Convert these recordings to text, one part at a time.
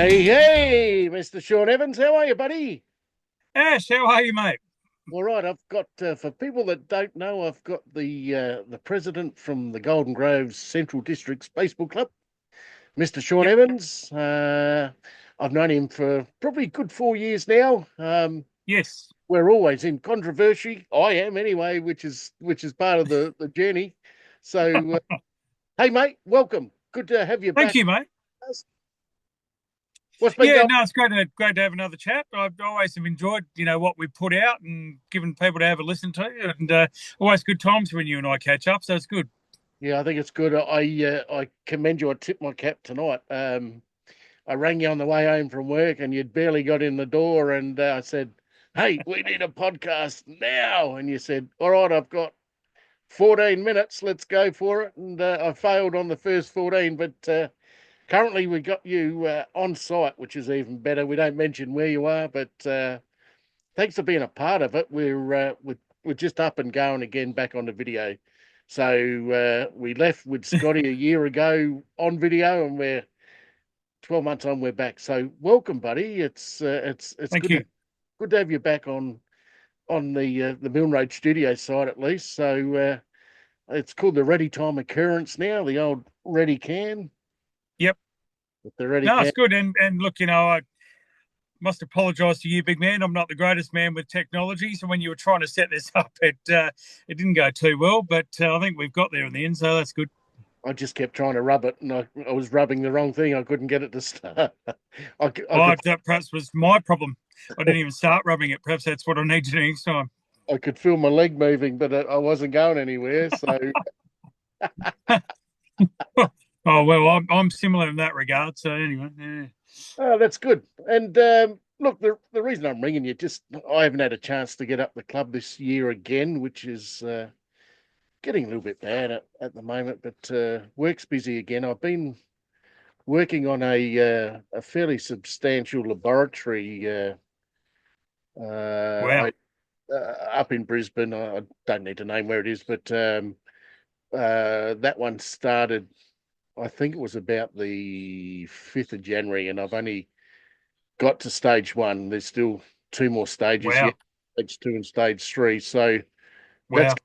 Hey, Mr. Shaun Evans, how are you, buddy? Ash, how are you, mate? All right, I've got for people that don't know, I've got the president from the Golden Groves Central Districts Baseball Club, Mr. Shaun Yep. Evans. I've known him for probably a good 4 years now. Yes. We're always in controversy. I am anyway, which is part of the journey. So, hey, mate, welcome. Good to have you Thank back. you, mate. What's been Yeah, going? no, it's great to have another chat. I've always have enjoyed, what we put out and given people to have a listen to, and always good times when you and I catch up. So it's good. Yeah, I think it's good. I commend you. I tip my cap tonight. I rang you on the way home from work and you'd barely got in the door. And I said, hey, we need a podcast now. And you said, all right, I've got 14 minutes. Let's go for it. And I failed on the first 14. But currently, we got you on site, which is even better. We don't mention where you are, but thanks for being a part of it. We're just up and going again back on the video. So we left with Scotty a year ago on video, and we're 12 months on, we're back. So welcome, buddy. It's Thank good to you. have you back on the Milne Road studio side at least. So it's called the Ready Time Occurrence now, the old Ready Can. Yep. With the Ready No, Can. it's good. And look, I must apologise to you, big man. I'm not the greatest man with technology, so when you were trying to set this up, it didn't go too well. But I think we've got there in the end, so that's good. I just kept trying to rub it, and I was rubbing the wrong thing. I couldn't get it to start. I Oh, could that perhaps was my problem. I didn't even start rubbing it. Perhaps that's what I need to do next time. I could feel my leg moving, but I wasn't going anywhere. So Oh well, I'm similar in that regard. So anyway, yeah. that's good. And look, the reason I'm ringing you, just I haven't had a chance to get up the club this year again, which is getting a little bit bad at the moment. But work's busy again. I've been working on a fairly substantial laboratory Wow. up in Brisbane. I don't need to name where it is, but that one started. I think it was about the 5th of January, and I've only got to stage one. There's still two more stages Wow. yet, stage two and stage three. So that's Wow.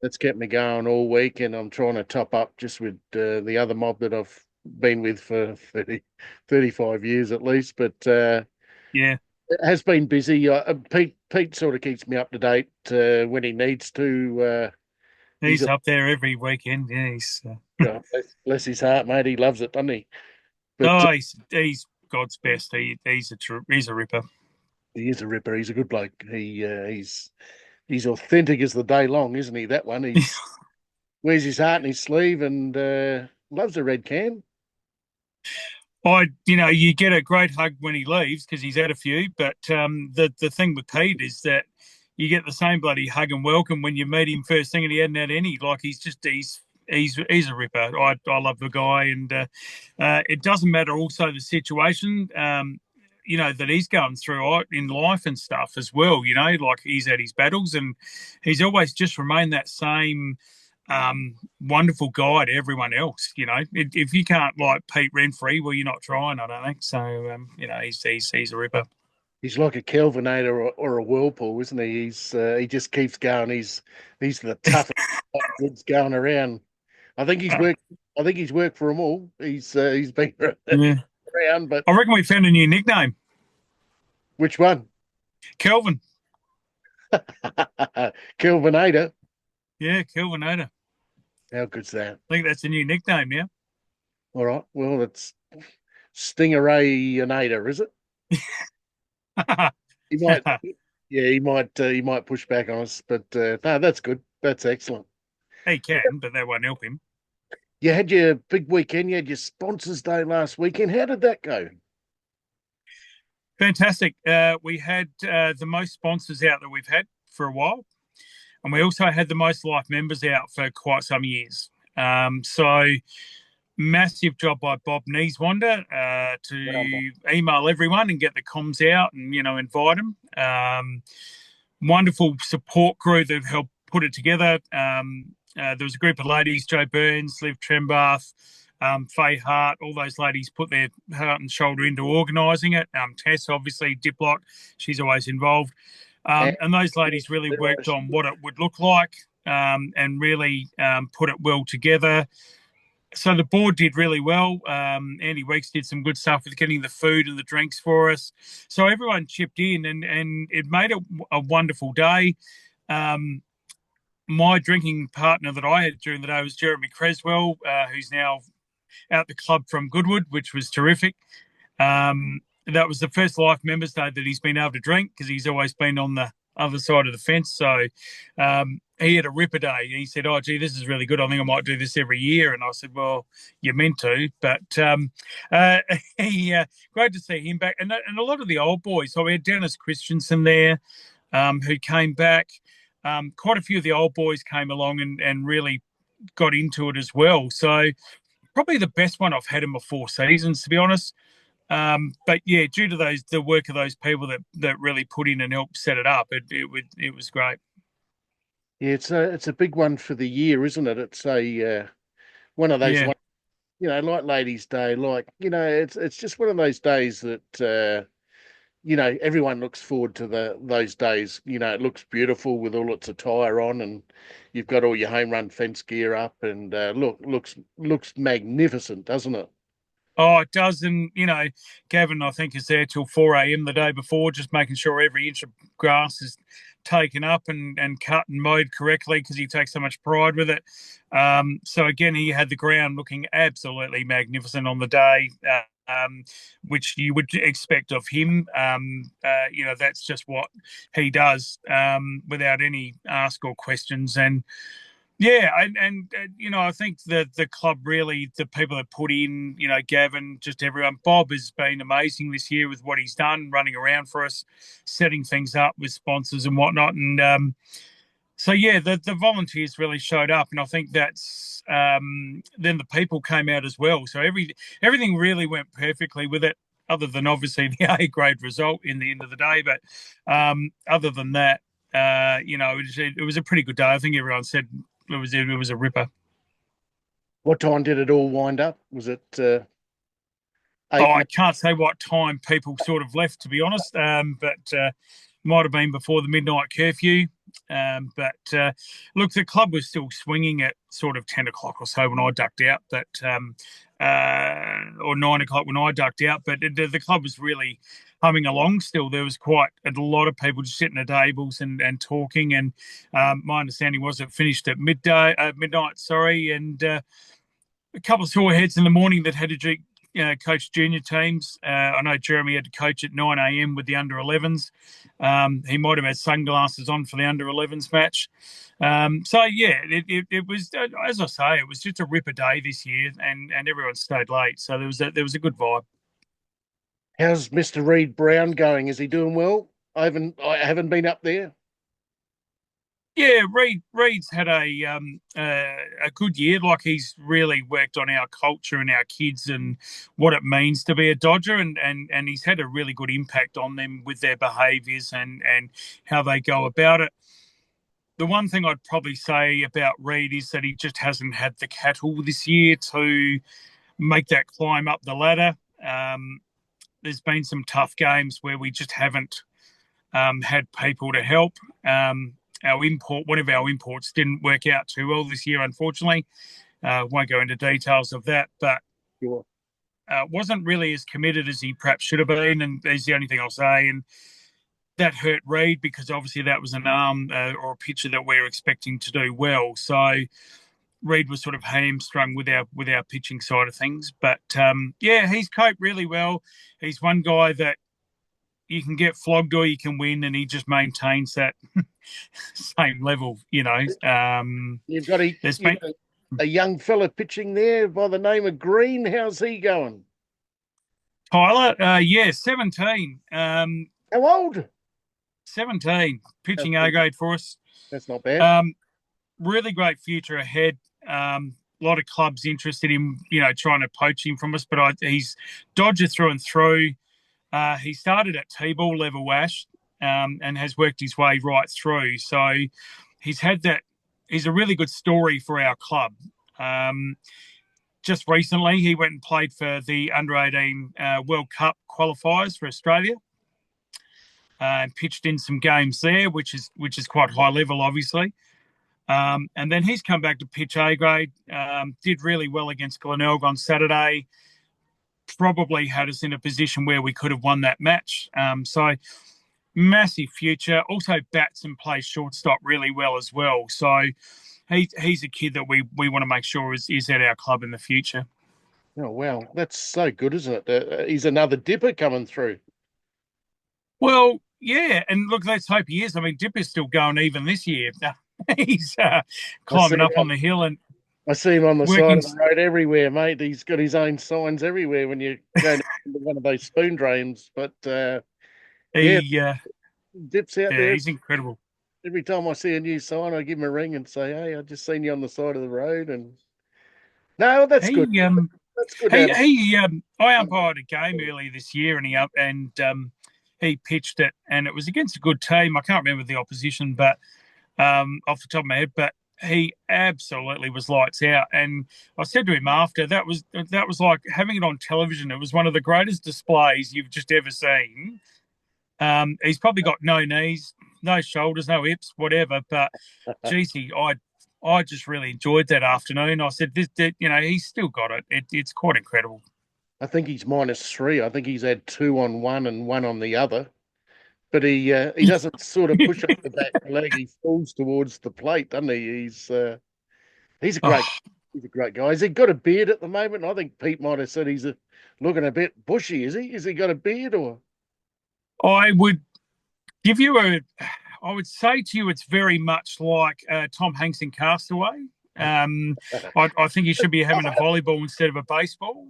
that's kept me going all week, and I'm trying to top up just with the other mob that I've been with for 35 years at least. But Yeah. it has been busy. Pete sort of keeps me up to date when he needs to. He's He's a up there every weekend. Yeah. He's, bless his heart, mate. He loves it, doesn't he? But oh, he's God's best. He's a ripper. he is a ripper. He's a good bloke. He's authentic as the day long, isn't he? That one. He's wears his heart in his sleeve and loves a red can. You get a great hug when he leaves because he's had a few. But the thing with Pete is that you get the same bloody hug and welcome when you meet him first thing, and he hadn't had any. Like he's a ripper. I love the guy, and it doesn't matter. Also, the situation. That he's going through in life and stuff as well. Like he's had his battles, and he's always just remained that same wonderful guy to everyone else. If you can't like Pete Renfrey, well, you're not trying. I don't think so. He's a ripper. He's like a Kelvinator or a Whirlpool, isn't he? He just keeps going. He's the toughest goods going around. I think he's worked. I think he's worked for them all. He's been Yeah, around, but I reckon we found a new nickname, which one? Kelvin. Kelvinator. Yeah, Kelvinator. How good's that? I think that's a new nickname now. All right. Well, it's Stingerayinator, is it? He might. Yeah, he might push back on us, but no, that's good. That's excellent. He can, but that won't help him. You had your big weekend. You had your sponsors day last weekend. How did that go? Fantastic. We had the most sponsors out that we've had for a while, and we also had the most life members out for quite some years. So massive job by Bob Neeswander to email everyone and get the comms out and invite them. Wonderful support crew that helped put it together. There was a group of ladies: Joe Burns, Liv Trembath, Faye Hart, all those ladies put their heart and shoulder into organising it. Tess, obviously, Diplock, she's always involved. And those ladies really worked on what it would look like and really put it well together. So the board did really well. Andy Weeks did some good stuff with getting the food and the drinks for us. So everyone chipped in and it made it a wonderful day. My drinking partner that I had during the day was Jeremy Creswell, who's now out the club from Goodwood, which was terrific. That was the first Life Members Day that he's been able to drink because he's always been on the other side of the fence. So he had a ripper day. He said, "Oh, gee, this is really good. I think I might do this every year." And I said, "Well, you're meant to." But great to see him back. And a lot of the old boys. So we had Dennis Christensen there who came back. Quite a few of the old boys came along and really got into it as well. So probably the best one I've had in my 4 seasons, to be honest. But yeah, due to the work of those people that really put in and helped set it up, it was great. Yeah, it's a big one for the year, isn't it? It's a one of those Yeah. ones, like Ladies' Day, it's just one of those days that everyone looks forward to those days. It looks beautiful with all its attire on, and you've got all your home run fence gear up, and looks magnificent, doesn't it? Oh, it does. And, Gavin, I think, is there till 4 a.m. the day before, just making sure every inch of grass is taken up and cut and mowed correctly because he takes so much pride with it. So, again, he had the ground looking absolutely magnificent on the day, which you would expect of him. That's just what he does without any ask or questions. And, yeah, and I think that the club really, the people that put in, Gavin, just everyone. Bob has been amazing this year with what he's done, running around for us, setting things up with sponsors and whatnot. And so, yeah, the volunteers really showed up, and I think that's then the people came out as well. So everything really went perfectly with it, other than obviously the A grade result in the end of the day. But other than that, it was a pretty good day. I think everyone said it was a ripper. What time did it all wind up? Was it Oh, eight? I can't say what time people sort of left, to be honest, but might have been before the midnight curfew. But look, the club was still swinging at sort of 10 o'clock or so when I ducked out, but or 9 o'clock when I ducked out. But the club was really humming along still. There was quite a lot of people just sitting at tables and talking. And my understanding was it finished at midnight, sorry, and a couple of sore heads in the morning that had to coach junior teams. I know Jeremy had to coach at 9 a.m. with the under-11s. He might have had sunglasses on for the under-11s match. So, yeah, it was, as I say, it was just a ripper day this year, and everyone stayed late. So there was a good vibe. How's Mr. Reed Brown going? Is he doing well? I haven't been up there. Yeah, Reed's had a good year. Like, he's really worked on our culture and our kids and what it means to be a Dodger, and he's had a really good impact on them with their behaviours and how they go about it. The one thing I'd probably say about Reed is that he just hasn't had the cattle this year to make that climb up the ladder. There's been some tough games where we just haven't had people to help. One of our imports didn't work out too well this year, unfortunately. Won't go into details of that, but Sure. wasn't really as committed as he perhaps should have been, and that's the only thing I'll say. And that hurt Reed because obviously that was an arm or a pitcher that we were expecting to do well. So Reed was sort of hamstrung with our pitching side of things. But yeah, he's coped really well. He's one guy that you can get flogged or you can win, and he just maintains that same level. You've got a young fella pitching there by the name of Green. How's he going? Tyler, yeah, 17. How old? 17, pitching A grade for us. That's not bad. Really great future ahead. A lot of clubs interested in, trying to poach him from us, but he's Dodger through and through. He started at T-ball level, Ash, and has worked his way right through. So he's had that. He's a really good story for our club. just recently, he went and played for the under-18 World Cup qualifiers for Australia, and pitched in some games there, which is quite high level, obviously. And then he's come back to pitch A grade. Did really well against Glenelg on Saturday. Probably had us in a position where we could have won that match. So massive future. Also bats and plays shortstop really well as well. So he's a kid that we want to make sure is at our club in the future. Oh, wow. That's so good, isn't it? He's another dipper coming through. Well, yeah, and look, let's hope he is. I mean, Dipper's still going even this year. He's I see climbing up on the hill and I see him on the side working. of the road everywhere, mate. He's got his own signs everywhere when you go into one of those spoon drains. But yeah, He, dips out yeah, there. he's incredible. Every time I see a new sign, I give him a ring and say, "Hey, I just seen you on the side of the road." And no, that's good. He That's good to he have. he. I umpired a game earlier this year, and he pitched it, and it was against a good team. I can't remember the opposition, but off the top of my head, but he absolutely was lights out. And I said to him after that was like having it on television. It was one of the greatest displays you've just ever seen. He's probably got no knees, no shoulders, no hips, whatever. But geez, I just really enjoyed that afternoon. I said, he's still got it. It's quite incredible. I think he's -3. I think he's had two on one and one on the other. But he doesn't sort of push up the back leg. He falls towards the plate, doesn't he? He's a Oh, great he's a great guy. Has he got a beard at the moment? I think Pete might have said he's looking a bit bushy. Is he? Has he got a beard or? I would give you a. I would say to you, it's very much like Tom Hanks in Castaway. I think he should be having a volleyball instead of a baseball.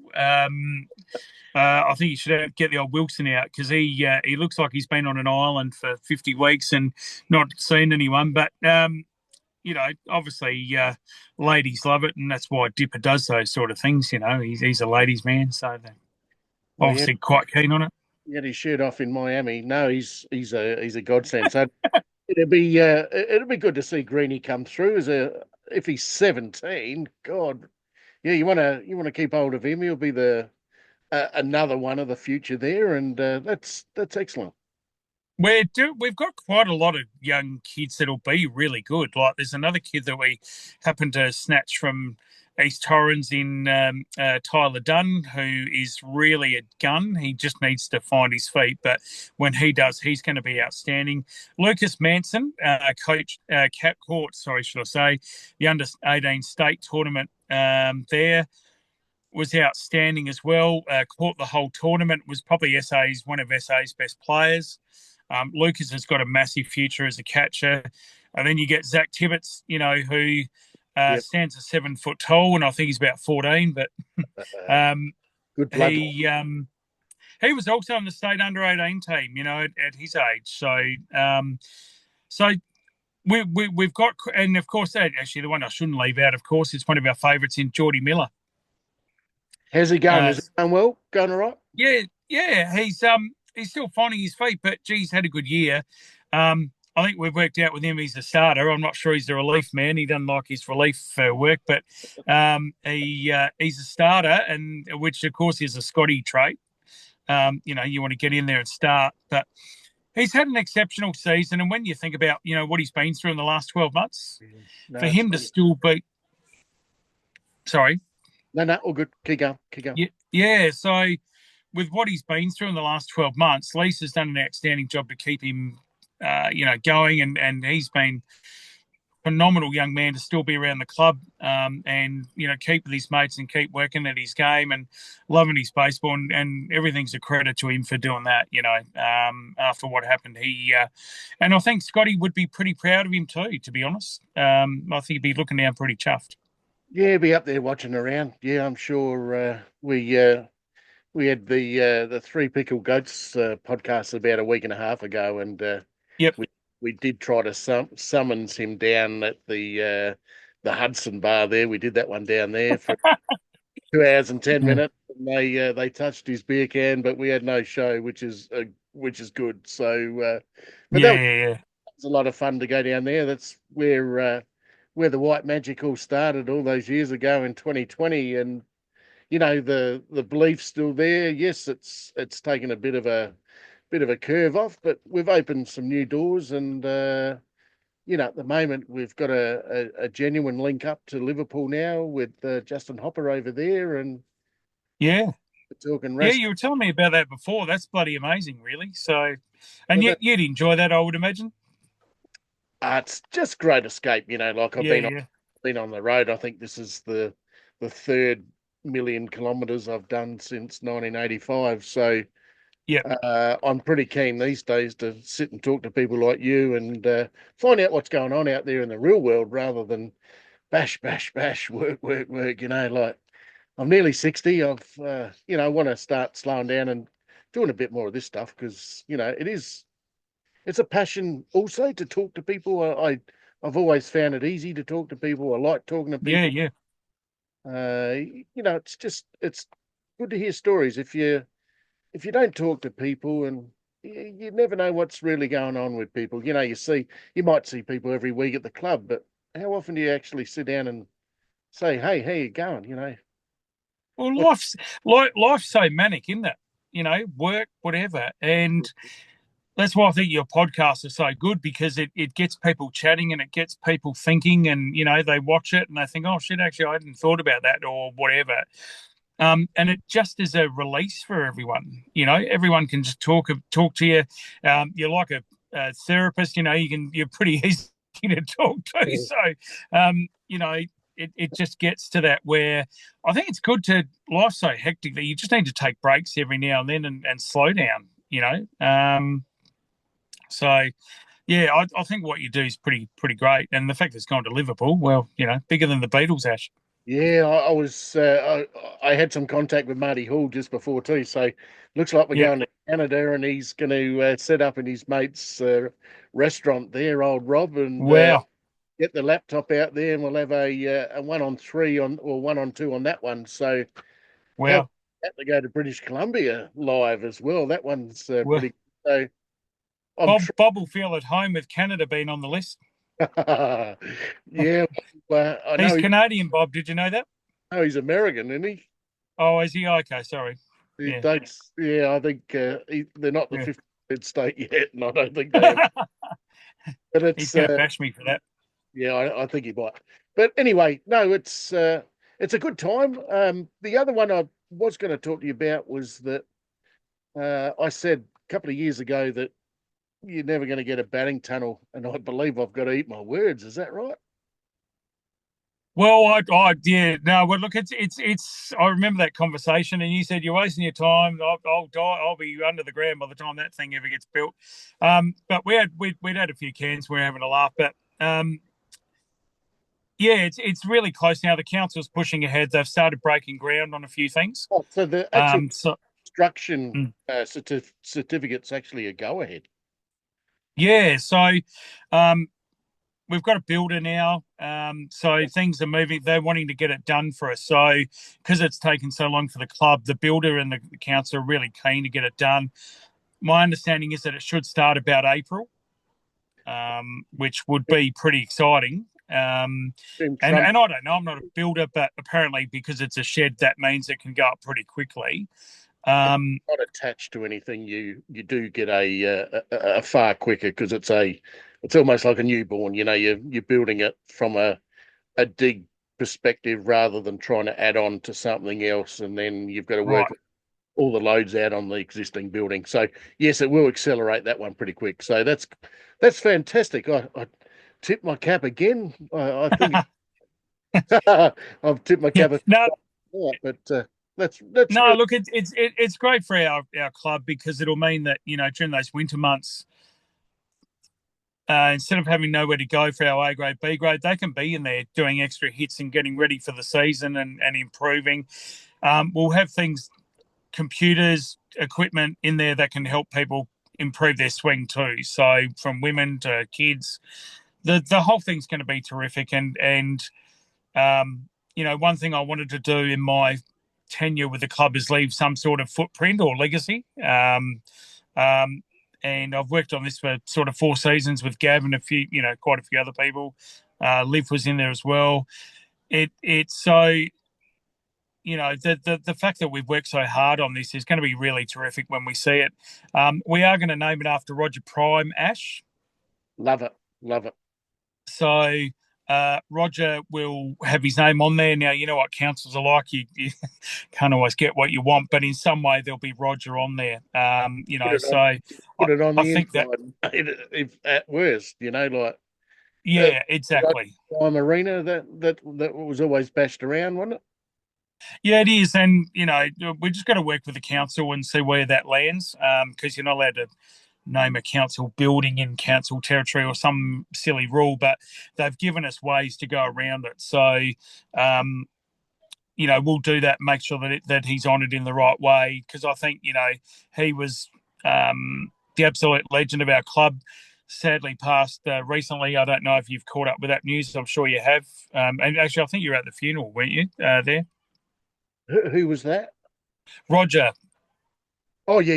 I think he should get the old Wilson out because he looks like he's been on an island for 50 weeks and not seen anyone. But obviously, ladies love it, and that's why Dipper does those sort of things. He's a ladies' man, so they're Well, obviously quite keen on it. he had his shirt off in Miami. No, he's a godsend. So it'll be good to see Greeny come through if he's 17. God, yeah, you wanna keep hold of him. He'll be another one of the future there, and that's excellent. We've got quite a lot of young kids that'll be really good. Like there's another kid that we happened to snatch from East Torrens in Tyler Dunn, who is really a gun. He just needs to find his feet, but when he does, he's going to be outstanding. Lucas Manson, coach Cap Court, sorry, should I say, the under 18 state tournament there. Was outstanding as well. Caught the whole tournament. Was probably one of SA's best players. Lucas has got a massive future as a catcher. And then you get Zach Tibbetts, who Yep. stands at 7 foot tall, and I think he's about 14. But Good blood. he was also on the state under 18 team, at his age. So we've got, and of course, actually the one I shouldn't leave out, of course, is one of our favourites in Geordie Miller. How's he going? Is it going well? Going all right? Yeah. He's still finding his feet, but he's had a good year. I think we've worked out with him he's a starter. I'm not sure he's the relief man. He doesn't like his relief work, but he's a starter, and which of course is a Scotty trait. You want to get in there and start, but he's had an exceptional season. And when you think about what he's been through in the last 12 months, No, for him to still be, sorry, no, all good. Keep going. yeah. So with what he's been through in the last 12 months, Lisa's done an outstanding job to keep him, going, and he's been a phenomenal young man to still be around the club, and keep with his mates and keep working at his game and loving his baseball, and everything's a credit to him for doing that. After what happened, and I think Scotty would be pretty proud of him too. To be honest, I think he'd be looking down pretty chuffed. Yeah, be up there watching around. Yeah, I'm sure we had the Three Pickle Goats podcast about a week and a half ago, and Yep. we did try to summons him down at the Hudson Bar there. We did that one down there for 2 hours and 10 minutes, and they touched his beer can, but we had no show, which is good. So, but that was a lot of fun to go down there. That's where the White Magic all started all those years ago in 2020, and the belief's still there. Yes, it's taken a bit of a curve off, but we've opened some new doors, and at the moment we've got a genuine link up to Liverpool now with Justin Hopper over there, and Yeah. we're talking Yeah, rest. you were telling me about that before. That's bloody amazing, really. So, and But yet you'd enjoy that, I would imagine. it's just great escape. Like I've Yeah, been yeah. on the road. I think this is the third million kilometres I've done since 1985. So Yeah. I'm pretty keen these days to sit and talk to people like you and find out what's going on out there in the real world rather than bash, bash, bash, work, work, work. Like I'm nearly 60. I want to start slowing down and doing a bit more of this stuff because, it's a passion also to talk to people. I've always found it easy to talk to people. I like talking to Yeah, people. yeah. It's good to hear stories. If you don't talk to people, and you never know what's really going on with people. You might see people every week at the club, but how often do you actually sit down and say, "Hey, how you going?" Well, What? life's so manic, isn't it? Work, whatever. And that's why I think your podcasts are so good because it gets people chatting and it gets people thinking and, they watch it and they think, oh, shit, actually, I hadn't thought about that or whatever. And it just is a release for everyone. Everyone can just talk to you. You're like a therapist. You're pretty easy to talk to. So, it just gets to that where I think it's good to life's so hectic that you just need to take breaks every now and then and slow down. So yeah, I think what you do is pretty great, and the fact that it's gone to Liverpool, well, bigger than the Beatles, Ash. Yeah, I was. I had some contact with Marty Hall just before too. So looks like we're Yeah, going to Canada, and he's going to set up in his mate's restaurant there, old Rob, and wow, get the laptop out there, and we'll have a 1-on-3 or 1-on-2 on that one. So how wow, that to go to British Columbia live as well? That one's well, pretty. So I'm Bob will feel at home with Canada being on the list. yeah, I He's Canadian, Bob. Did you know that? know he's American, isn't he? Oh, is he? Okay, sorry. He Yeah, dates. Yeah, I think they're not the yeah. 53rd state yet, and I don't think they have. But He's it's going to bash me for that. yeah, I think he might. But anyway, no, it's a good time. The other one I was going to talk to you about was that I said a couple of years ago that you're never going to get a batting tunnel, and I believe I've got to eat my words. Is that right? Well, yeah, no, well, look, it's. I remember that conversation, and you said you're wasting your time. I'll die. I'll be under the ground by the time that thing ever gets built. But we'd had a few cans. We are having a laugh, but yeah, it's really close now. The council's pushing ahead. They've started breaking ground on a few things. Oh, so the actual So construction mm, certificate's actually a go ahead. yeah, so um, we've got a builder now. So things are moving. They're wanting to get it done for us. So because it's taken so long for the club, the builder and the council are really keen to get it done. My understanding is that it should start about April, which would be pretty exciting. In And Trump, I don't know, I'm not a builder, but apparently because it's a shed, that means it can go up pretty quickly. Um, not attached to anything, you do get a far quicker because it's almost like a newborn. You're building it from a dig perspective rather than trying to add on to something else, and then you've got to right. work all the loads out on the existing building. So yes, it will accelerate that one pretty quick. So that's fantastic. I tip my cap again. I think I've tipped my Yeah. cap a No, lot, but that's no. really Look, it's great for our club because it'll mean that during those winter months, instead of having nowhere to go for our A grade, B grade, they can be in there doing extra hits and getting ready for the season and improving. We'll have things, computers, equipment in there that can help people improve their swing too. So from women to kids, the whole thing's going to be terrific. And one thing I wanted to do in my tenure with the club is leave some sort of footprint or legacy. Um, and I've worked on this for sort of 4 seasons with Gav and quite a few other people. Liv was in there as well. It's so the fact that we've worked so hard on this is going to be really terrific when we see it. We are going to name it after Roger Prime, Ash. Love it. Love it. So Roger will have his name on there. Now, you know what councils are like. You can't always get what you want, but in some way there'll be Roger on there. Put it So on, put it on I the think that, inside, if at worst, like yeah, exactly. Prime Arena that was always bashed around, wasn't it? Yeah, it is. And, we're just going to work with the council and see where that lands because you're not allowed to name a council building in council territory or some silly rule, but they've given us ways to go around it. So, we'll do that, make sure that he's honoured in the right way because I think, he was the absolute legend of our club. Sadly passed recently. I don't know if you've caught up with that news. I'm sure you have. And actually, I think you were at the funeral, weren't you, there? Who was that? Roger. Oh yeah.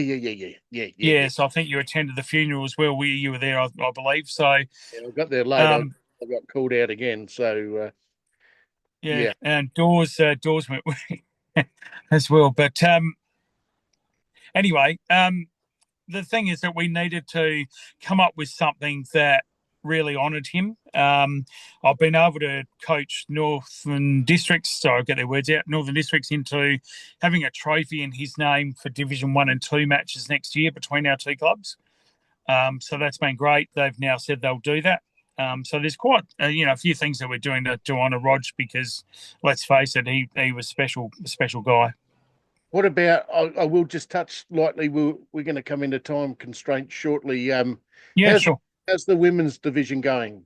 Yes, I think you attended the funeral as well. You were there, I believe. So, Yeah, I got there late. um, I got called out again. So yeah, yeah. and doors went as well. But anyway, the thing is that we needed to come up with something that really honoured him. I've been able to coach Northern Districts, so I'll get their words out, Northern Districts into having a trophy in his name for Division 1 and 2 matches next year between our two clubs. So that's been great. They've now said they'll do that. So there's quite a few things that we're doing to honour Rog because let's face it, he was a special guy. What about? I will just touch lightly. We're going to come into time constraints shortly. Yeah, How's sure. how's the women's division going?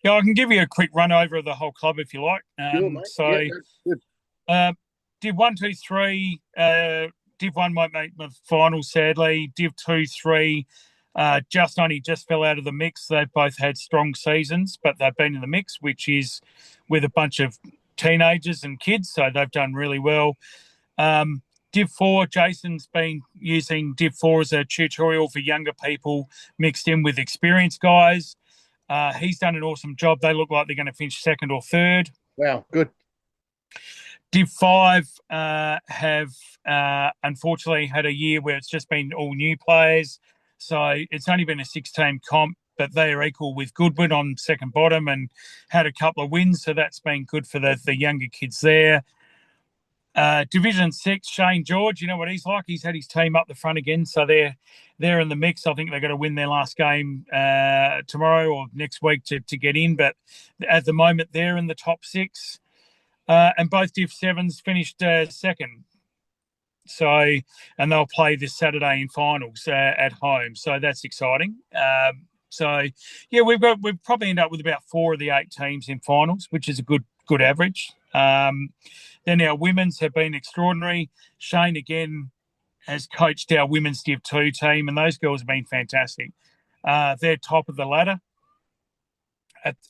Yeah, I can give you a quick run over of the whole club if you like. Sure, mate. Yeah, that's good. Uh, Div 1, 2, 3. Div 1 might make the final, sadly. Div 2, 3 just fell out of the mix. They've both had strong seasons, but they've been in the mix, which is with a bunch of teenagers and kids, so they've done really well. Div 4, Jason's been using Div 4 as a tutorial for younger people mixed in with experienced guys. He's done an awesome job. They look like they're going to finish second or third. Wow, good. Div 5 have unfortunately had a year where it's just been all new players. So it's only been a 6-team comp, but they are equal with Goodwood on second bottom and had a couple of wins. So that's been good for the younger kids there. Division 6, Shane George, you know what he's like. He's had his team up the front again, so they're in the mix. I think they're going to win their last game tomorrow or next week to get in. But at the moment, they're in the top 6. And both Div 7s finished second. So, and they'll play this Saturday in finals at home. So that's exciting. So, yeah, we'll probably end up with about 4 of the 8 teams in finals, which is a good average. Then our women's have been extraordinary. Shane again has coached our women's Div 2 team, and those girls have been fantastic. They're top of the ladder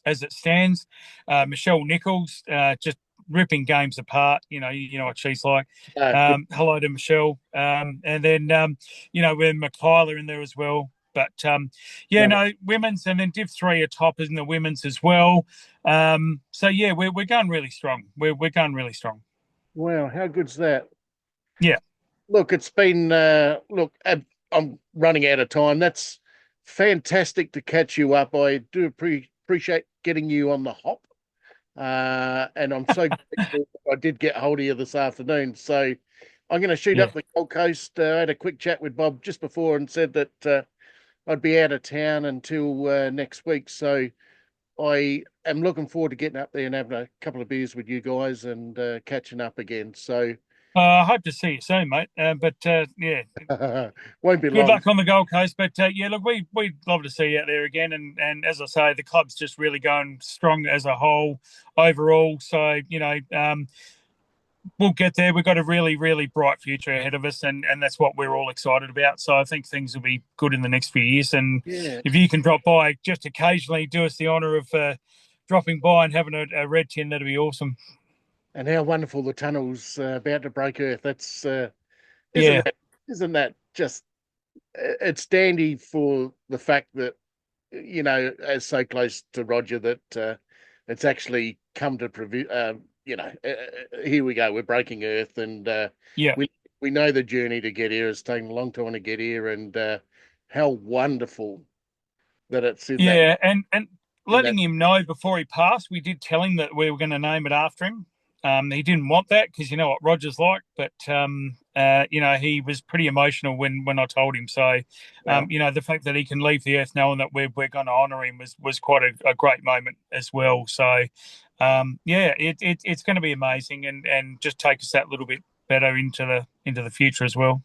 as it stands. Michelle Nichols just ripping games apart. You know what she's like. Good. Hello to Michelle. And then with Michaela in there as well. But women's, and then Div 3 are top in the women's as well. So yeah, we're going really strong. We're going really strong. Wow, how good's that? Yeah. Look, it's been I'm running out of time. That's fantastic to catch you up. I do appreciate getting you on the hop. And I'm so grateful I did get hold of you this afternoon. So I'm going to shoot Yeah. up the Gold Coast. I had a quick chat with Bob just before and said that I'd be out of town until next week. So I am looking forward to getting up there and having a couple of beers with you guys and catching up again. So I hope to see you soon, mate. Yeah, won't be good long. luck on the Gold Coast. But yeah, look, we'd love to see you out there again. And as I say, the club's just really going strong as a whole overall. So we'll get there. We've got a really, really bright future ahead of us, and that's what we're all excited about. So I think things will be good in the next few years. And Yeah. if you can drop by just occasionally, do us the honour of dropping by and having a red tin, that'd be awesome. And how wonderful the tunnel's about to break earth. That's Yeah. isn't that just it's dandy for the fact that as so close to Roger that it's actually come to here we go. We're breaking earth, and Yeah. we know the journey to get here. It's taken a long time to get here, and how wonderful that it's in that Yeah, and in that. letting him know before he passed, we did tell him that we were going to name it after him. He didn't want that because you know what Roger's like, but he was pretty emotional when I told him. So, Well, the fact that he can leave the earth knowing that we're going to honour him was quite a great moment as well. So, it's going to be amazing and just take us that little bit better into the future as well.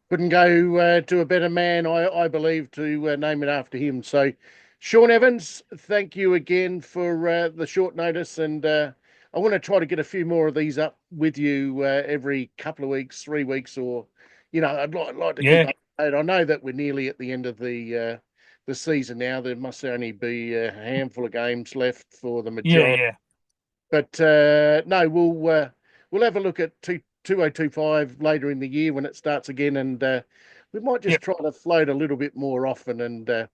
couldn't go to a better man, I believe, to name it after him. So, Shaun Evans, thank you again for the short notice, and I want to try to get a few more of these up with you every couple of weeks, 3 weeks, or I'd like to keep Yeah, up. I know that we're nearly at the end of the season now. There must only be a handful of games left for the yeah, majority. yeah. But no, we'll have a look at 2025 later in the year when it starts again, and we might just Yep. try to float a little bit more often, and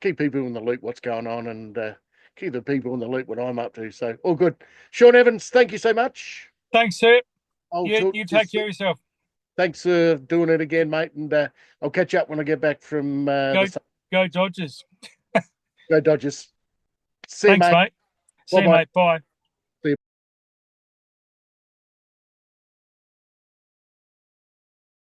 keep people in the loop what's going on, and keep the people in the loop what I'm up to. So all good. Shaun Evans, thank you so much. Thanks, sir. I'll You talk you to you take care soon. of yourself. Thanks for doing it again, mate, and I'll catch up when I get back from Go go Dodgers. Go Dodgers. See you, Thanks, mate. mate. Bye See you, bye. mate. Bye.